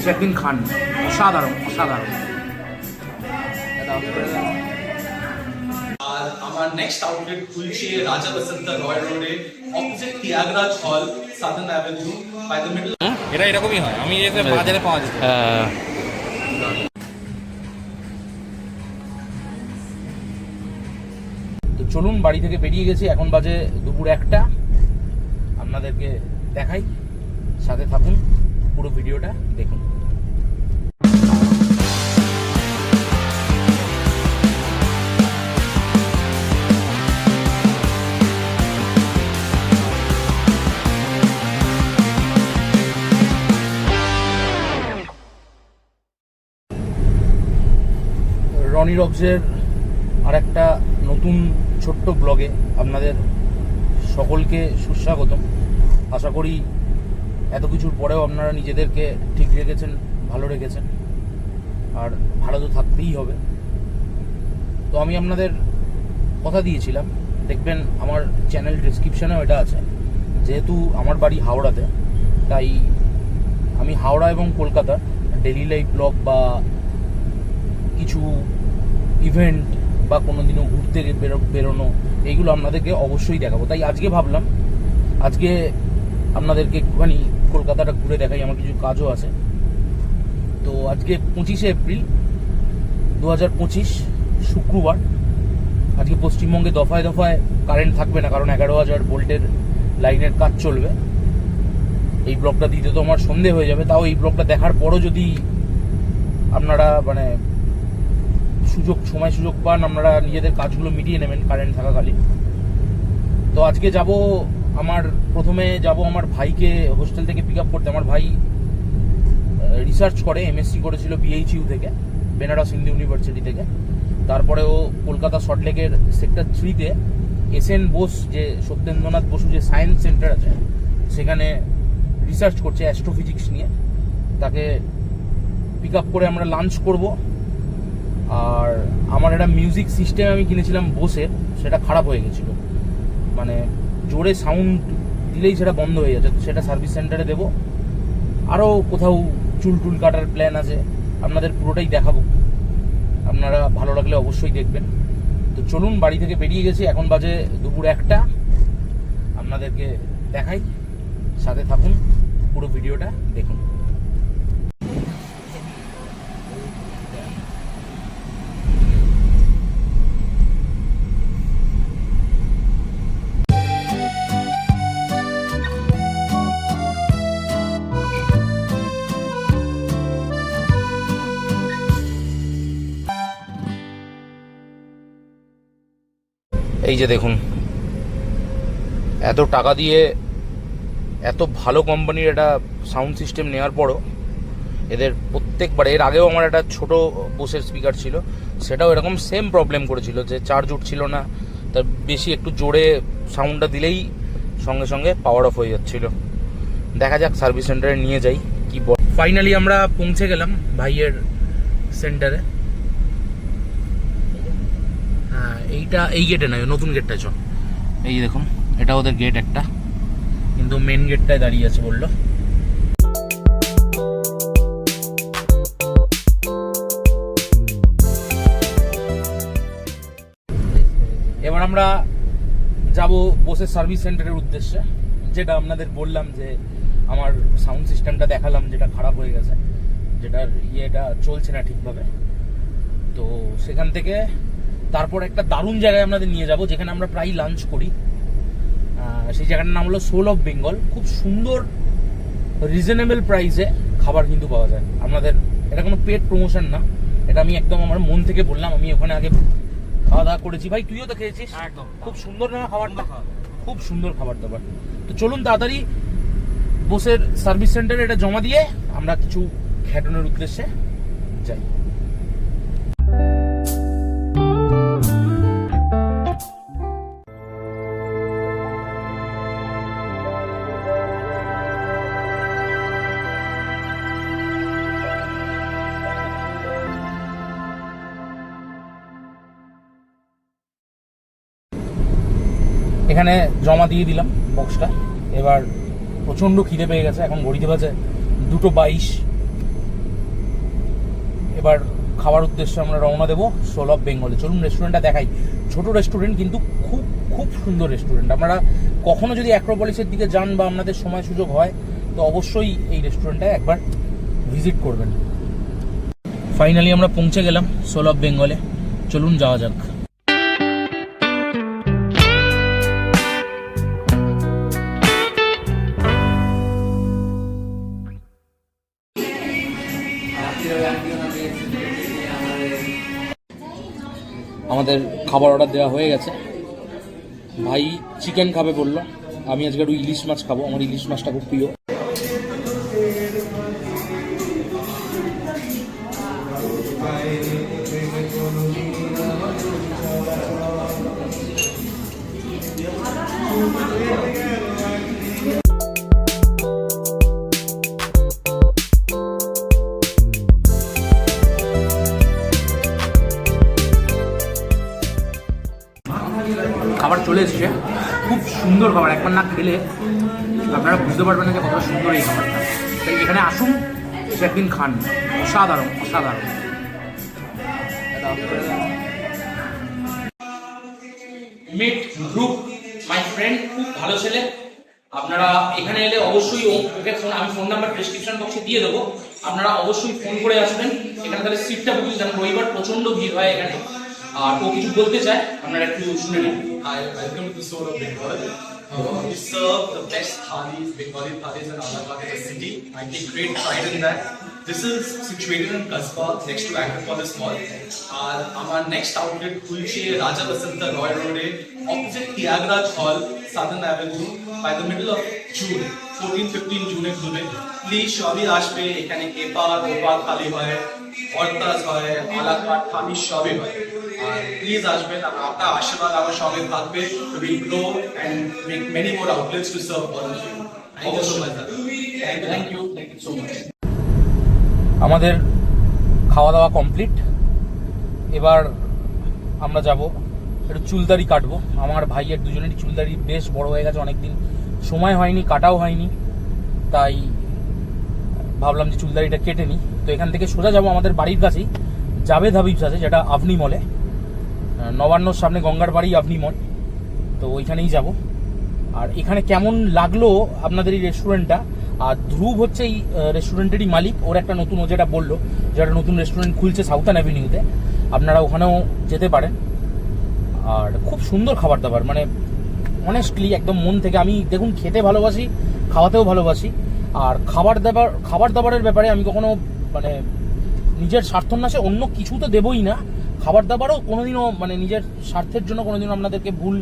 অবশ্যই একদিন খান, অসাধারণ অসাধারণ। আর আমার নেক্সট আউটলেট খুলছে রাজা বসন্ত রয় রোডে, opposite Tyagaraj Hall, Southern Avenue, by the middle. এটা এরকমই হয়, আমি এসে বাজারে পাওয়া যায়। তো চলুন, বাড়ি থেকে বেরিয়ে গেছি, এখন বাজে দুপুর 1টা। আপনাদেরকে দেখাই, সাথে থাকুন, পুরো ভিডিওটা দেখুন। রনি রবসের আর একটা নতুন ছোট্ট ব্লগে আপনাদের সকলকে সুস্বাগতম। আশা করি এত কিছুর পরেও আপনারা নিজেদেরকে ঠিক রেখেছেন, ভালো রেখেছেন, আর ভালো তো থাকতেই হবে। তো আমি আপনাদের কথা দিয়েছিলাম, দেখবেন আমার চ্যানেল ডিসক্রিপশানেও এটা আছে, যেহেতু আমার বাড়ি হাওড়াতে, তাই আমি হাওড়া এবং কলকাতার ডেইলি লাইফ ব্লগ বা কিছু ইভেন্ট বা কোনো দিনও ঘুরতে বেরোনো, এইগুলো আপনাদেরকে অবশ্যই দেখাবো। তাই আজকে ভাবলাম আজকে আপনাদেরকে একটুখানি কলকাতাটা ঘুরে দেখাই, আমার কিছু কাজও আছে। তো আজকে 25শে এপ্রিল 2025 শুক্রবার। আজকে পশ্চিমবঙ্গে দফায় দফায় কারেন্ট থাকবে না, কারণ 11,000 ভোল্টের লাইনের কাজ চলবে। এই ব্লগটা দিতে তো আমার সন্ধে হয়ে যাবে, তাও এই ব্লগটা দেখার পরও যদি আপনারা মানে সময় সুযোগ পান, আপনারা নিজেদের কাজগুলো মিটিয়ে নেবেন কারেন্ট থাকাকালীন। তো আজকে যাব, প্রথমে যাব আমার ভাইকে হোস্টেল থেকে পিক আপ করতে। আমার ভাই রিসার্চ করে, এমএসসি করেছিল বিএইচইউ থেকে, বেনারস হিন্দু ইউনিভার্সিটি থেকে। তারপরে ও কলকাতা সল্টলেকের সেক্টর 3-তে এসএন বোস, যে সত্যেন্দ্রনাথ বসু যে সায়েন্স সেন্টার আছে, সেখানে রিসার্চ করছে অ্যাস্ট্রোফিজিক্স নিয়ে। তাকে পিক আপ করে আমরা লাঞ্চ করব। আর আমার একটা মিউজিক সিস্টেম আমি কিনেছিলাম বোসের, সেটা খারাপ হয়ে গেছিলো, মানে জোরে সাউন্ড দিলেই সেটা বন্ধ হয়ে যাচ্ছে। তো সেটা সার্ভিস সেন্টারে দেবো। আরও কোথাও চুল কাটার প্ল্যান আছে, আপনাদের পুরোটাই দেখাবো, আপনারা ভালো লাগলে অবশ্যই দেখবেন। তো চলুন, বাড়ি থেকে বেরিয়ে গেছি, এখন বাজে দুপুর 1টা। আপনাদেরকে দেখাই, সাথে থাকুন, পুরো ভিডিওটা দেখুন। এই যে দেখুন, এত টাকা দিয়ে এত ভালো কোম্পানির একটা সাউন্ড সিস্টেম নেওয়ার পরও এদের প্রত্যেকবার, এর আগেও আমার একটা ছোট বোসের স্পিকার ছিল, সেটাও এরকম সেম প্রবলেম করেছিল, যে চার্জ উঠছিল না, তার বেশি একটু জোরে সাউন্ডটা দিলেই সঙ্গে সঙ্গে পাওয়ার অফ হয়ে যাচ্ছিল। দেখা যাক, সার্ভিস সেন্টারে নিয়ে যাই কি বল। ফাইনালি আমরা পৌঁছে গেলাম ভাইয়ের সেন্টারে। হ্যাঁ, এই গেটে নয়, নতুন গেটটায় চল। এই দেখুন, এটা ওদের গেট একটা, কিন্তু মেন গেটটায় দাঁড়িয়ে আছে বললো। এবার আমরা যাব বোসের সার্ভিস সেন্টারের উদ্দেশ্যে, যেটা আপনাদের বললাম যে আমার সাউন্ড সিস্টেমটা দেখালাম যেটা খারাপ হয়ে গেছে, যেটার ইয়েটা চলছে না ঠিকভাবে। তো সেখান থেকে তারপর একটা দারুণ জায়গায় আপনাদের নিয়ে যাব, যেখানে আমরা প্রায় লাঞ্চ করি। সেই জায়গাটার নাম হলো সোল অফ বেঙ্গল। খুব সুন্দর রিজনেবল প্রাইসে খাবার কিন্তু পাওয়া যায় আপনাদের। এটা কোনো পেড প্রমোশন না, এটা আমি একদম আমার মন থেকে বললাম। আমি ওখানে আগে খাওয়া দাওয়া করেছি, ভাই তুইও তো খেয়েছিস, একদম খুব সুন্দর না খাবারটা, খুব সুন্দর খাবার দাবার। তো চলুন তাড়াতাড়ি বোসের সার্ভিস সেন্টারে এটা জমা দিয়ে আমরা কিছু খেটানোর উদ্দেশ্যে যাই। এখানে জমা দিয়ে দিলাম বক্সটা। এবার প্রচণ্ড খিদে পেয়ে গেছে, এখন ঘড়িতে বাজে 2:22। এবার খাওয়ার উদ্দেশ্যে আমরা রওনা দেবো সোল অফ বেঙ্গলে। চলুন রেস্টুরেন্টটা দেখাই। ছোট রেস্টুরেন্ট কিন্তু খুব খুব সুন্দর রেস্টুরেন্ট। আপনারা কখনো যদি অ্যাক্রোপলিসের দিকে যান বা আপনাদের সময় সুযোগ হয় তো অবশ্যই এই রেস্টুরেন্টটায় একবার ভিজিট করবেন। ফাইনালি আমরা পৌঁছে গেলাম সোল অফ বেঙ্গলে। চলুন যাওয়া যাক। আমাদের খাবার অর্ডার দেওয়া হয়ে গেছে। ভাই চিকেন খাবে বললো, আমি আজকে একটু ইলিশ মাছ খাবো, আমার ইলিশ মাছটা খুব প্রিয়। খাবার চলে এসেছে, খুব সুন্দর খাবার। একবার না খেলে আপনারা বুঝতে পারবেন না যে কতটা সুন্দর এই খাবারটা। তাই এখানে আসুন, একদিন খান, অসাধারণ অসাধারণ। মিট গ্রুপ মাই ফ্রেন্ড, খুব ভালো ছেলে। আপনারা এখানে এলে অবশ্যই ওকে ফোন, আমি ফোন নাম্বার ডেসক্রিপশন বক্সে দিয়ে দেবো, আপনারা অবশ্যই ফোন করে আসবেন। এখানে তাহলে সিটটা বুকিং, কারণ রবিবার প্রচন্ড ভিড় হয় এখানে। আর ও কিছু বলতে চায়, আপনারা একটু শুনে নিন। Hi, welcome to Soul of Bengal. We serve the best thalis, Bengali thalis in Allahabad in the city. I take great pride in that. This is situated in Kasba, next to Acropolis Mall. Our next outlet Kulche Raja Basanta Roy Road, opposite Tiagraj Hall, Southern Avenue, by the middle of June, 14-15 June. Please সবই আসবে, এখানে কেপার ওপার থালি হয়, অর্তাস হয়, আলাকাট থালি সবই হয়। আর please আসবেন, আপনার আশীর্বাদ আমার সঙ্গে থাকবে। We will grow and make many more outlets to serve all of you. Thank you so much. Thank you so much. আমাদের খাওয়া দাওয়া কমপ্লিট। এবার আমরা যাব একটু চুলদাড়ি কাটবো। আমার ভাইয়ের দুজনেরই চুলদাড়ি বেশ বড় হয়ে গেছে, অনেকদিন সময় হয়নি, কাটাও হয়নি, তাই ভাবলাম যে চুলদাড়িটা কেটে নিই। তো এখান থেকে সোজা যাব আমাদের বাড়ির কাছেই জাভেদ হাবিবস আছে, যেটা আভনি মলে, নবান্নর সামনে গঙ্গার বাড়ি আভনি মল, তো ওইখানেই যাব। আর এখানে কেমন লাগলো আপনাদের এই রেস্টুরেন্টটা, আর ধ্রুব হচ্ছে এই রেস্টুরেন্টেরই মালিক। ওর একটা নতুন, ও যেটা বললো যে একটা নতুন রেস্টুরেন্ট খুলছে সাউথার্ন অ্যাভিনিউতে, আপনারা ওখানেও যেতে পারেন। আর খুব সুন্দর খাবার দাবার, মানে অনেস্টলি একদম মন থেকে। আমি দেখুন খেতে ভালোবাসি, খাওয়াতেও ভালোবাসি। আর খাবার দাবারের ব্যাপারে আমি কখনো মানে নিজের স্বার্থন্যাসে অন্য কিছু তো দেবই না, খাবার দাবারও কোনোদিনও মানে নিজের স্বার্থের জন্য কোনোদিনও আপনাদেরকে ভুল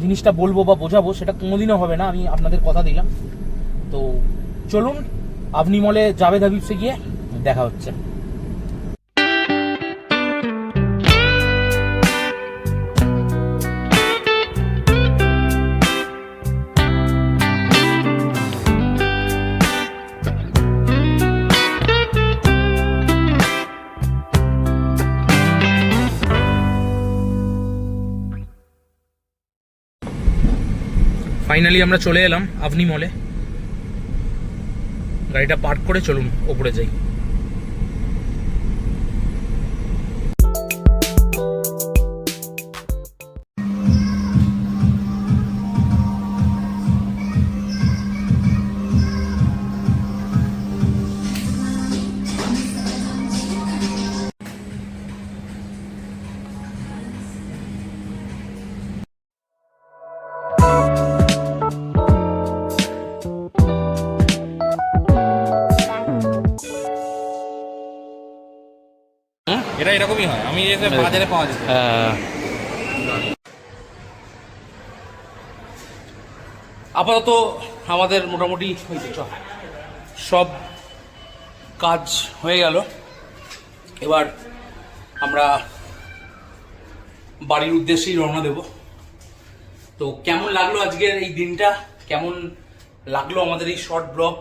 জিনিসটা বলবো বা বোঝাবো, সেটা কোনোদিনও হবে না, আমি আপনাদের কথা দিলাম। তো চলুন আভনি মলে জাভেদ হাবিবসে গিয়ে দেখা হচ্ছে। ফাইনালি আমরা চলে এলাম আভনি মলে। গাড়িটা পার্ক করে চলুন ওপরে যাই। এটা এরকমই হয়, আমি এসে বাজারে পাওয়া যেত। আপাতত আমাদের মোটামুটি সব কাজ হয়ে গেল। এবার আমরা বাড়ির উদ্দেশ্যেই রওনা দেব। তো কেমন লাগলো আজকের এই দিনটা, কেমন লাগলো আমাদের এই শর্ট ব্লগ,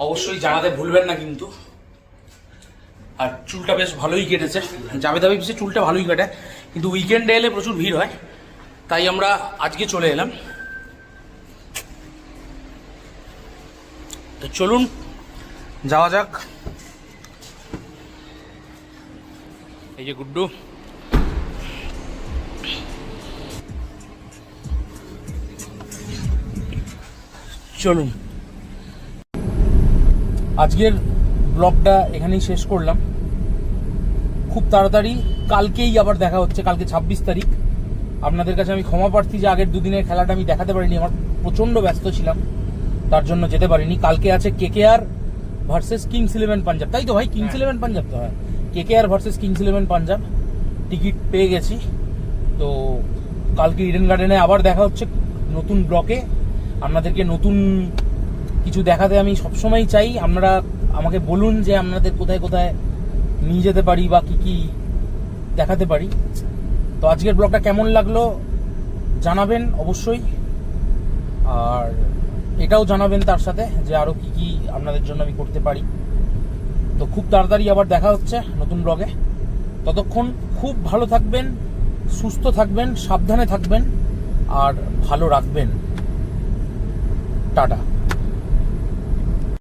অবশ্যই জানাতে ভুলবেন না কিন্তু। আর চুলটা বেশ ভালোই কেটেছে, জাভেদ হাবিবসে চুলটা ভালোই কাটে, কিন্তু উইকেন্ডে এলে প্রচুর ভিড় হয়, তাই আমরা আজকে চলে এলাম। তো চলুন যাওয়া যাক। এই যে গুড্ডু, চলুন আজকের ব্লগটা এখানেই শেষ করলাম। খুব তাড়াতাড়ি কালকেই আবার দেখা হচ্ছে, কালকে 26 তারিখ। আপনাদের কাছে আমি ক্ষমা প্রার্থী যে আগের দুদিনের খেলাটা আমি দেখাতে পারিনি, আমার প্রচণ্ড ব্যস্ত ছিলাম, তার জন্য যেতে পারিনি। কালকে আছে KKR versus Kings Eleven Punjab, তাই তো ভাই? কিংস ইলেভেন পাঞ্জাব তো হয়, KKR versus Kings Eleven Punjab. Ticket পেয়ে গেছি, তো কালকে ইডেন গার্ডেনে আবার দেখা হচ্ছে নতুন ব্লকে। আপনাদেরকে নতুন কিছু দেখাতে আমি সবসময় চাই। আপনারা আমাকে বলুন যে আপনাদের কোথায় কোথায় নিয়ে যেতে পারি বা কি কি দেখাতে পারি। তো আজকের ব্লগটা কেমন লাগলো জানাবেন অবশ্যই, আর এটাও জানাবেন তার সাথে যে আরও কি কি আপনাদের জন্য আমি করতে পারি। তো খুব তাড়াতাড়ি আবার দেখা হচ্ছে নতুন ব্লগে। ততক্ষণ খুব ভালো থাকবেন, সুস্থ থাকবেন, সাবধানে থাকবেন আর ভালো রাখবেন। টাটা।